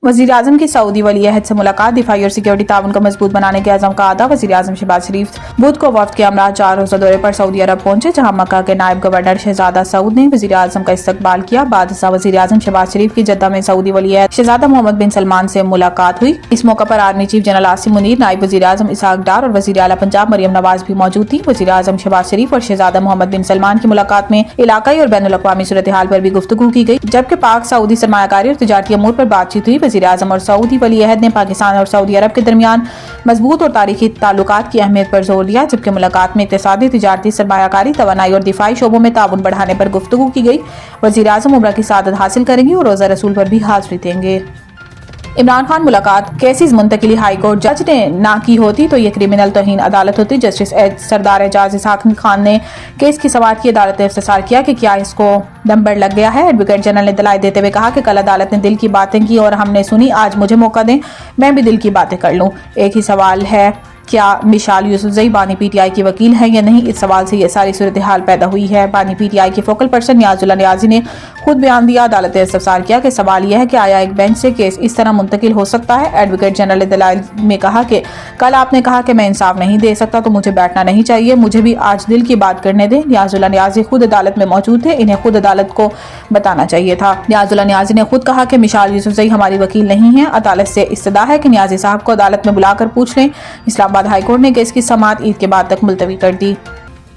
वज़ीर-ए-आज़म की सऊदी वली अहद से मुलाकात, दिफाई और सिक्योरिटी ताउन को मजबूत बनाने के अज़म का अदा। वज़ीर-ए-आज़म शहबाज शरीफ बुध को वफ्द के हमरा 4 रोज़ा दौरे पर सऊदी अरब पहुंचे, जहां मक्का के नायब गवर्नर शहजादा सऊद ने वज़ीर-ए-आज़म का इस्तकबाल किया। बाद वज़ीर-ए-आज़म शहबाज शरीफ की जद्दा में सऊदी वली अहद शहजादा मोहम्मद बिन सलमान से मुलाकात हुई। इस मौका पर army chief general Asim Munir, नायब वज़ीर-ए-आज़म इसहाक डार और वज़ीर आला पंजाब मरियम नवाज भी मौजूद थी। वज़ीर-ए-आज़म शहबाज शरीफ और शहजादा मोहम्मद बिन सलमान की मुलाकात में इलाकाई और बैनुल अक़वामी सूरत हाल पर भी गुफ्तगू की गई, जबकि पाक सऊदी सरमायाकारी और तिजारती अमूर पर बातचीत हुई। वज़ीर-ए-आज़म और सऊदी वली अहद ने पाकिस्तान और सऊदी अरब के दरमियान मजबूत और तारीखी ताल्लुकात की अहमियत पर जोर दिया, जबकि मुलाकात में इक़्तिसादी, तिजारती, सरमायाकारी, तवानाई और दिफाई शोबों में ताउन बढ़ाने पर गुफ्तगू की गई। वज़ीर-ए-आज़म उम्रा की सआदत हासिल करेंगे और रोज़ा रसूल पर भी हाज़िरी देंगे। इमरान खान मुलाकात, केसेस मुंतकिली हाई कोर्ट जज ने ना की होती तो ये क्रिमिनल तौहीन अदालत होती। जस्टिस सरदार एजाज इसहाक खान ने केस की समाअत की अदालत ने इफ्तिसार किया कि क्या इसको नंबर लग गया है। एडवोकेट जनरल ने दलाइल देते हुए कहा कि कल अदालत ने दिल की बातें की और हमने सुनी, आज मुझे मौका दें मैं भी दिल की बातें कर लूँ। एक ही सवाल है, क्या मिशाल यूसुफजई बानी पीटीआई की वकील है या नहीं? इस सवाल से यह सारी सूरत हाल पैदा हुई है। बानी पीटीआई के फोकल पर्सन नियाजुल्लाह नियाजी ने खुद बयान दिया। अदालत ने इस्तफसार किया कि सवाल यह है कि आया एक बेंच से केस इस तरह मुंतकिल हो सकता है। एडवोकेट जनरल ने दलाइल में कहा कि कल आपने कहा कि मैं इंसाफ नहीं दे सकता तो मुझे बैठना नहीं चाहिए, मुझे भी आज दिल की बात करने दें। नियाजुल्लाह नियाजी खुद अदालत में मौजूद थे, इन्हें खुद अदालत को बताना चाहिए था। नियाजुल्लाह नियाजी ने खुद कहा कि मिशाल यूसुफजई हमारी वकील नहीं है। अदालत से इस्तदा है कि नियाजी साहब को अदालत में बुलाकर पूछ लें। इस्लामाबाद हाईकोर्ट ने केस की समाअत ईद के बाद तक मुलतवी कर दी।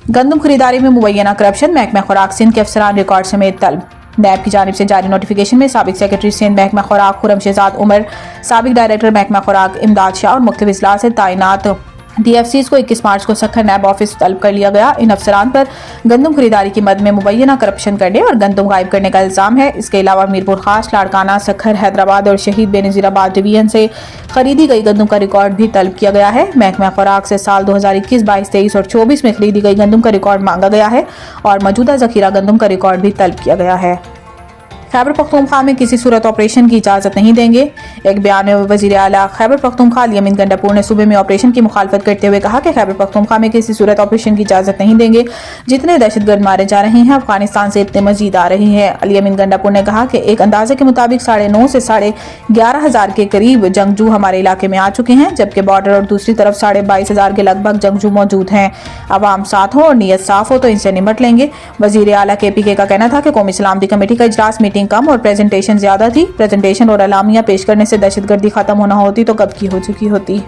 गंदम खरीदारी में मुबैना करप्शन, महकमा खुराक सिंध के अफसरान रिकॉर्ड समेत तलब। नैब की जानिब से जारी नोटिफिकेशन में साबिक सेक्रेटरी सिंध महकमा खुराक खुरम शहजाद उमर, साबिक डायरेक्टर महकमा खुराक इमदाद शाह और मुख्तलिफ इजलास से तैनात DFCs को 21 मार्च को सखर नैब ऑफिस तलब कर लिया गया। इन अफसरान पर गंदम खरीदारी की मद में मुबैना करप्शन करने और गंदम गायब करने का इल्जाम है। इसके अलावा मीरपुर खास, लाड़काना, सखर, हैदराबाद और शहीद बेनज़ीराबाद डिवीजन से खरीदी गई गंदम का रिकॉर्ड भी तलब किया गया है। महकमा खुराक से साल 2021, 22, 23 और 24 में खरीदी गई गंदम का रिकॉर्ड मांगा गया है और मौजूदा जखीरा गंदम का रिकॉर्ड भी तलब किया गया है। खैबर पख्तूनख्वा में किसी सूरत ऑपरेशन की इजाज़त नहीं देंगे। एक बयान में वज़ीर आला खैबर पख्तूनख्वा अली गंडापुर ने सूबे में ऑपरेशन की मुखालफत करते हुए कहा कि खैबर पख्तूनख्वा में किसी सूरत ऑपरेशन की इजाज़त नहीं देंगे। जितने दहशतगर्द मारे जा रहे हैं अफगानिस्तान से इतने मजीद आ रही हैं। अली गंडापुर ने कहा कि एक अंदाजे के मुताबिक 9,500 से 11,500 के करीब जंगजू हमारे इलाके में आ चुके हैं, जबकि बॉर्डर और दूसरी तरफ 22,500 के लगभग जंगजू मौजूद हैं। आवाम साथ हो और नीयत साफ हो तो इनसे निपट लेंगे। वज़ीर आला KPK का कहना था कि कौमी सलामती कमेटी का इजलास मीटिंग कम और प्रेजेंटेशन ज्यादा थी। प्रेजेंटेशन और अलामिया पेश करने से दहशतगर्दी खत्म होना होती तो कब की हो चुकी होती।